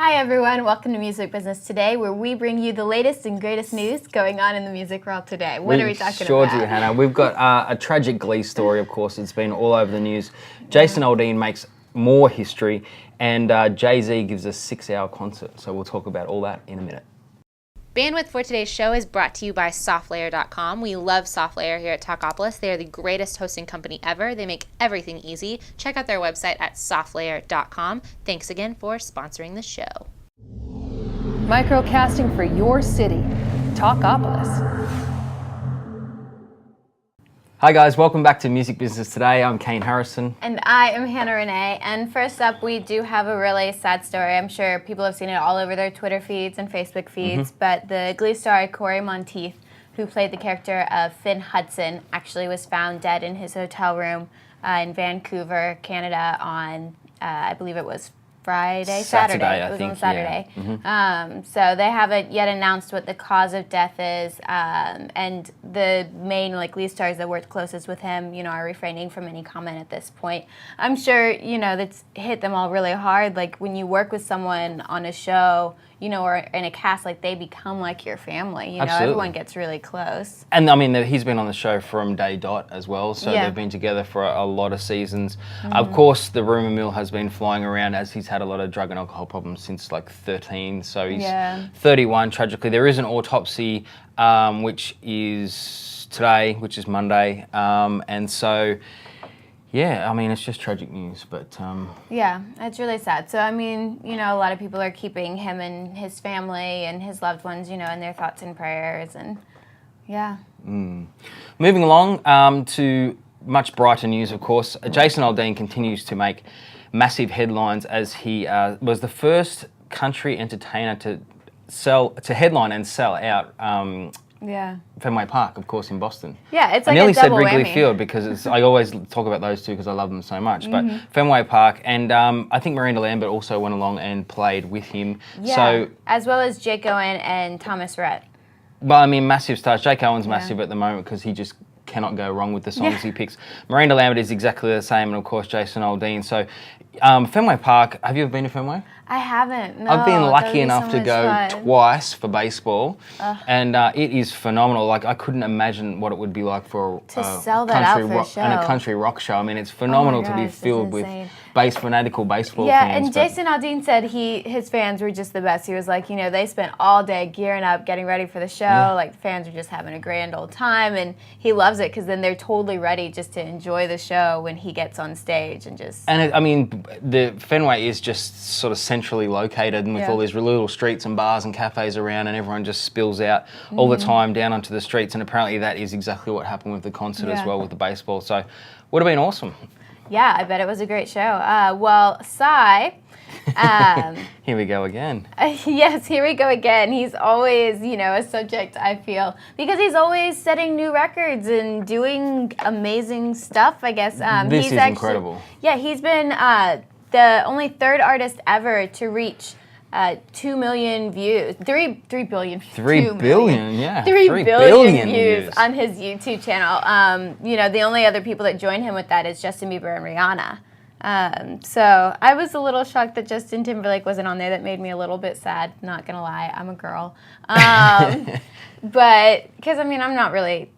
Hi everyone, welcome to Music Business Today, where we bring you the latest and greatest news going on in the music world today. What are we talking Sure about? do, Hannah. We've got a tragic Glee story, of course. It's been all over the news. Jason Aldean makes more history, and JayZ gives a 6-hour concert. So we'll talk about all that in a minute. Bandwidth for today's show is brought to you by SoftLayer.com. We love SoftLayer here at Talkapolis. They are the greatest hosting company ever. They make everything easy. Check out their website at SoftLayer.com. Thanks again for sponsoring the show. Microcasting for your city, Talkapolis. Hi guys, welcome back to Music Business Today. I'm Kane Harrison. And I am Hannah Renee. And first up, we do have a really sad story. I'm sure people have seen it all over their Twitter feeds and Facebook feeds, but the Glee star Cory Monteith, who played the character of Finn Hudson, actually was found dead in his hotel room in Vancouver, Canada on, I believe it was Saturday. It was on Saturday. Yeah. So they haven't yet announced what the cause of death is, and the main Glee stars that worked closest with him, are refraining from any comment at this point. I'm sure that's hit them all really hard. Like when you work with someone on a show, or in a cast, they become like your family. Everyone gets really close. And I mean, he's been on the show from day dot as well, so they've been together for a lot of seasons. Of course, the rumor mill has been flying around as he's had a lot of drug and alcohol problems since 13, so he's 31, tragically. There is an autopsy, which is today, which is Monday, and so... Yeah, I mean, it's just tragic news, but... Yeah, it's really sad. So, I mean, a lot of people are keeping him and his family and his loved ones, in their thoughts and prayers, and yeah. Moving along to much brighter news, of course. Jason Aldean continues to make massive headlines as he was the first country entertainer to headline and sell out Fenway Park, of course, in Boston. Yeah, it's I like nearly a double said Wrigley whammy. Field because I always talk about those two because I love them so much. But Fenway Park, and I think Miranda Lambert also went along and played with him. Yeah, so, as well as Jake Owen and Thomas Rhett. Well, I mean, massive stars. Jake Owen's massive at the moment because he just cannot go wrong with the songs he picks. Miranda Lambert is exactly the same, and of course Jason Aldean. So, Fenway Park. Have you ever been to Fenway? I haven't. No, I've been lucky that would be enough so to go much fun. twice for baseball, and it is phenomenal. I couldn't imagine what it would be like for sell that out for a show. and a country rock show. I mean, it's phenomenal to be gosh, filled that's with insane. fanatical baseball Yeah, fans. and Jason Aldean said his fans were just the best. He was like, they spent all day gearing up, getting ready for the show. The fans are just having a grand old time, and he loves it because then they're totally ready just to enjoy the show when he gets on stage and just. And I mean, the Fenway is just sort of centrally located, and with all these little streets and bars and cafes around, and everyone just spills out all the time down onto the streets. And apparently, that is exactly what happened with the concert as well with the baseball. So, would have been awesome. Yeah, I bet it was a great show. Well, Psy. Here we go again. Yes, here we go again. He's always, a subject, I feel, because he's always setting new records and doing amazing stuff, I guess. This is incredible. Yeah, he's been the only third artist ever to reach 2 million views. 3 billion. 3 billion, yeah. 3 billion views on his YouTube channel. The only other people that join him with that is Justin Bieber and Rihanna. So I was a little shocked that Justin Timberlake wasn't on there. That made me a little bit sad, not gonna lie. I'm a girl. But, because I'm not really...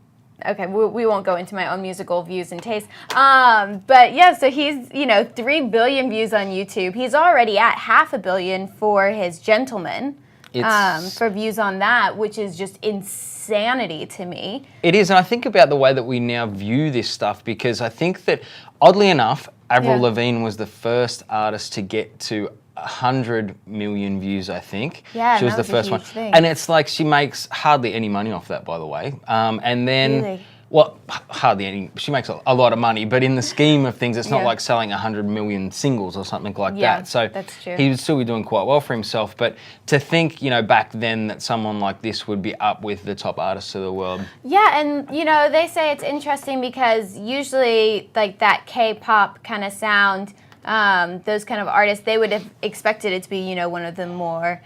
Okay, we won't go into my own musical views and tastes. But yeah, so he's, 3 billion views on YouTube. He's already at 500 million for his Gentleman, for views on that, which is just insanity to me. It is, and I think about the way that we now view this stuff, because I think that, oddly enough, Avril Lavigne was the first artist to get to 100 million views, I think. Yeah, she was the first one. Thing. And it's like she makes hardly any money off that, by the way. And then, really? Well, hardly any. She makes a lot of money, but in the scheme of things, it's not like selling 100 million singles or something like that. So that's true. He would still be doing quite well for himself. But to think, back then that someone like this would be up with the top artists of the world. Yeah, and they say it's interesting because usually that K-pop kind of sound, those kind of artists, they would have expected it to be, one of the more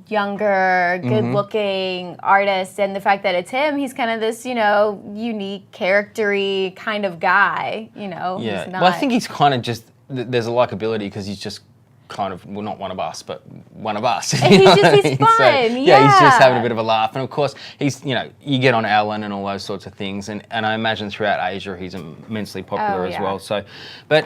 younger, good-looking artists, and the fact that it's him, he's kind of this, unique, character-y kind of guy, Yeah. He's not... Well, I think he's kind of just, there's a likability because he's just kind of, well, not one of us, but one of us. He's fun. So, he's just having a bit of a laugh. And of course, he's, you get on Ellen and all those sorts of things. And I imagine throughout Asia, he's immensely popular as well. So, but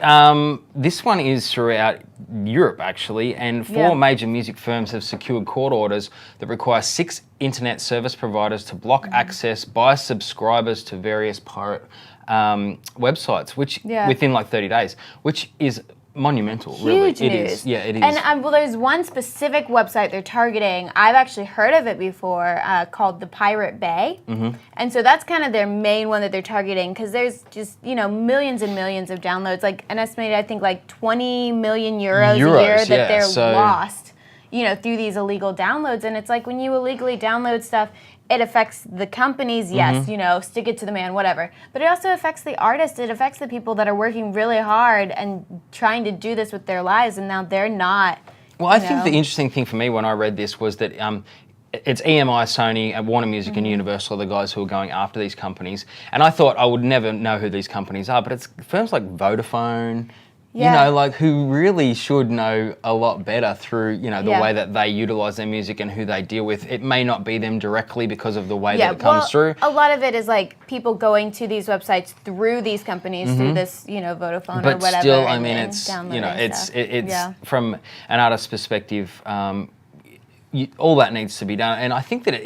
this one is throughout Europe, actually. And 4 major music firms have secured court orders that require 6 internet service providers to block access by subscribers to various pirate websites, which within like 30 days, which is monumental. Huge really. news. It is. Yeah, it is. And well, there's one specific website they're targeting. I've actually heard of it before, called the Pirate Bay. And so that's kind of their main one that they're targeting, because there's just, millions and millions of downloads, like an estimated, I think, like 20 million euros a year that they're lost, through these illegal downloads. And it's like, when you illegally download stuff, it affects the companies, yes, stick it to the man, whatever. But it also affects the artists. It affects the people that are working really hard and trying to do this with their lives, and now they're not. Well, I think the interesting thing for me when I read this was that it's EMI, Sony, and Warner Music and Universal, the guys who are going after these companies. And I thought I would never know who these companies are, but it's firms like Vodafone, who really should know a lot better through, the way that they utilize their music and who they deal with. It may not be them directly because of the way that it comes through. A lot of it is like people going to these websites through these companies, through this, Vodafone or whatever. But still, I mean, it's from an artist's perspective, all that needs to be done, and I think that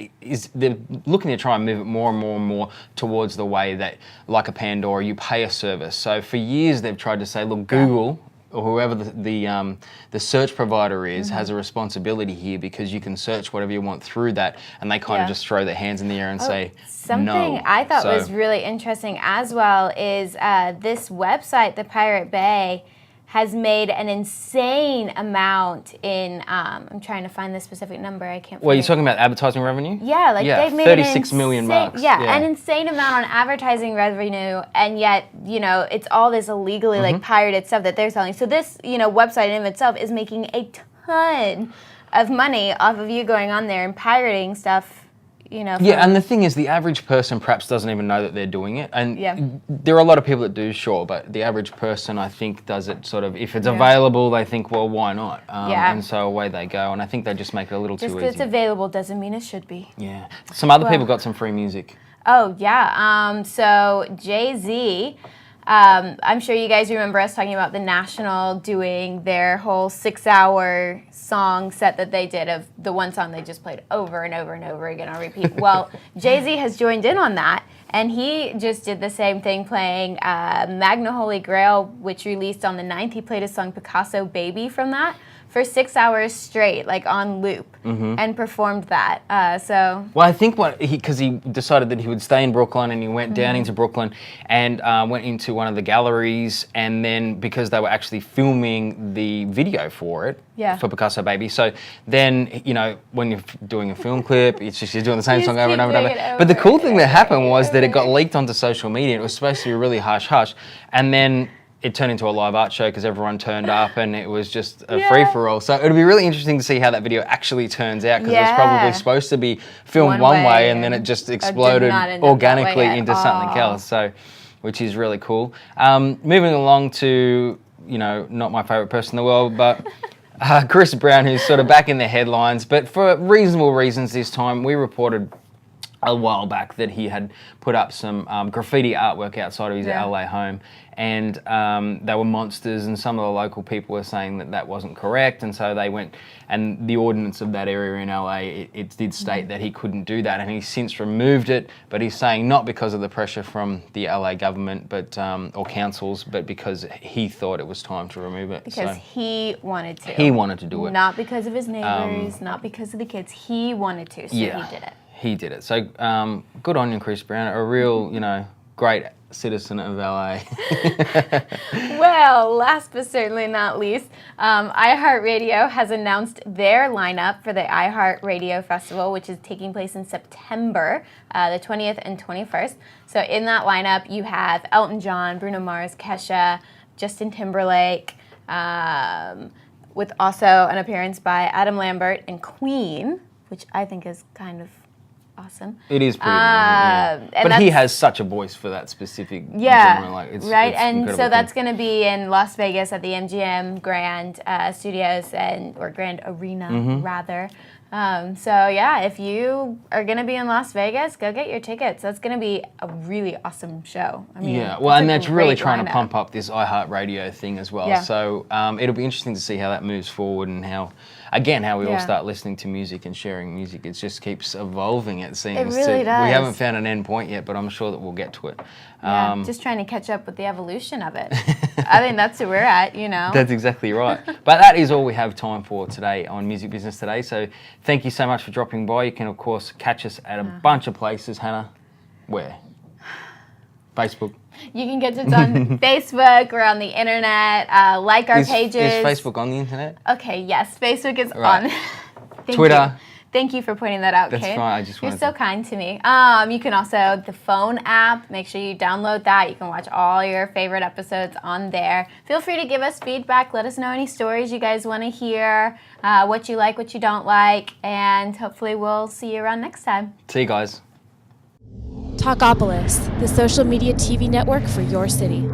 they're looking to try and move it more and more and more towards the way that, like a Pandora, you pay a service. So for years they've tried to say, look, Google or whoever the search provider is has a responsibility here, because you can search whatever you want through that, and they kind of just throw their hands in the air and say something no. I thought was really interesting as well is this website, the Pirate Bay, has made an insane amount in, I'm trying to find the specific number, I can't find Well, you're talking about advertising revenue? Yeah, they've made 36 million bucks. An insane amount on advertising revenue, and yet, it's all this illegally, like, pirated stuff that they're selling. So this, website in of itself is making a ton of money off of you going on there and pirating stuff. And the thing is, the average person perhaps doesn't even know that they're doing it. And there are a lot of people that do, sure, but the average person, I think, does it sort of, if it's available, they think, well, why not? And so away they go. And I think they just make it a little too easy. Just because it's available doesn't mean it should be. Yeah. Some other people got some free music. Oh, yeah. So JayZ, I'm sure you guys remember us talking about The National doing their whole 6-hour song set that they did of the one song they just played over and over and over again on repeat. Well, JayZ has joined in on that, and he just did the same thing, playing Magna Holy Grail, which released on the 9th. He played a song, Picasso Baby, from that for 6 hours straight, like on loop, and performed that. Well, I think because he decided that he would stay in Brooklyn, and he went down into Brooklyn and went into one of the galleries, and then because they were actually filming the video for it, for Picasso Baby. So then, when you're doing a film clip, it's just you're doing the same song over and over and over. But the cool thing that happened was that it got leaked onto social media. It was supposed to be really hush-hush, and then it turned into a live art show because everyone turned up, and it was just a free-for-all. So it'll be really interesting to see how that video actually turns out, because it was probably supposed to be filmed one way and then it just exploded organically into something else. So, which is really cool. Moving along to, not my favourite person in the world, but Chris Brown, who's sort of back in the headlines, but for reasonable reasons this time. We reported a while back that he had put up some graffiti artwork outside of his LA home, and they were monsters, and some of the local people were saying that wasn't correct, and so they went, and the ordinance of that area in LA, it did state that he couldn't do that, and he's since removed it, but he's saying not because of the pressure from the LA government but or councils, but because he thought it was time to remove it. Because he wanted to. He wanted to do it. Not because of his neighbors, not because of the kids. He wanted to, so he did it. He did it. So good on you, Chris Brown. A real, great citizen of LA. Well, last but certainly not least, iHeartRadio has announced their lineup for the iHeartRadio Festival, which is taking place in September, the 20th and 21st. So in that lineup, you have Elton John, Bruno Mars, Kesha, Justin Timberlake, with also an appearance by Adam Lambert and Queen, which I think is kind of awesome. It is pretty amazing. Yeah. But he has such a voice for that specific genre. Like, it's and so that's going to be in Las Vegas at the MGM Grand Studios or Grand Arena, rather. So yeah, if you are going to be in Las Vegas, go get your tickets. That's going to be a really awesome show. I mean, and that's really trying to pump up this iHeartRadio thing as well. Yeah. So it'll be interesting to see how that moves forward and how we all start listening to music and sharing music. It just keeps evolving, it seems. It really does. We haven't found an end point yet, but I'm sure that we'll get to it. Just trying to catch up with the evolution of it. I think that's where we're at, That's exactly right. But that is all we have time for today on Music Business Today. So thank you so much for dropping by. You can, of course, catch us at a bunch of places. Hannah, where? Facebook. You can get us on Facebook. We're on the internet. Like our pages. Is Facebook on the internet? Okay, yes. Facebook is on. Twitter. Thank you for pointing that out, That's Kate. fine. I just You're so kind to me. You can also, the phone app, make sure you download that. You can watch all your favorite episodes on there. Feel free to give us feedback. Let us know any stories you guys want to hear, what you like, what you don't like, and hopefully we'll see you around next time. See you guys. Talkapolis, the social media TV network for your city.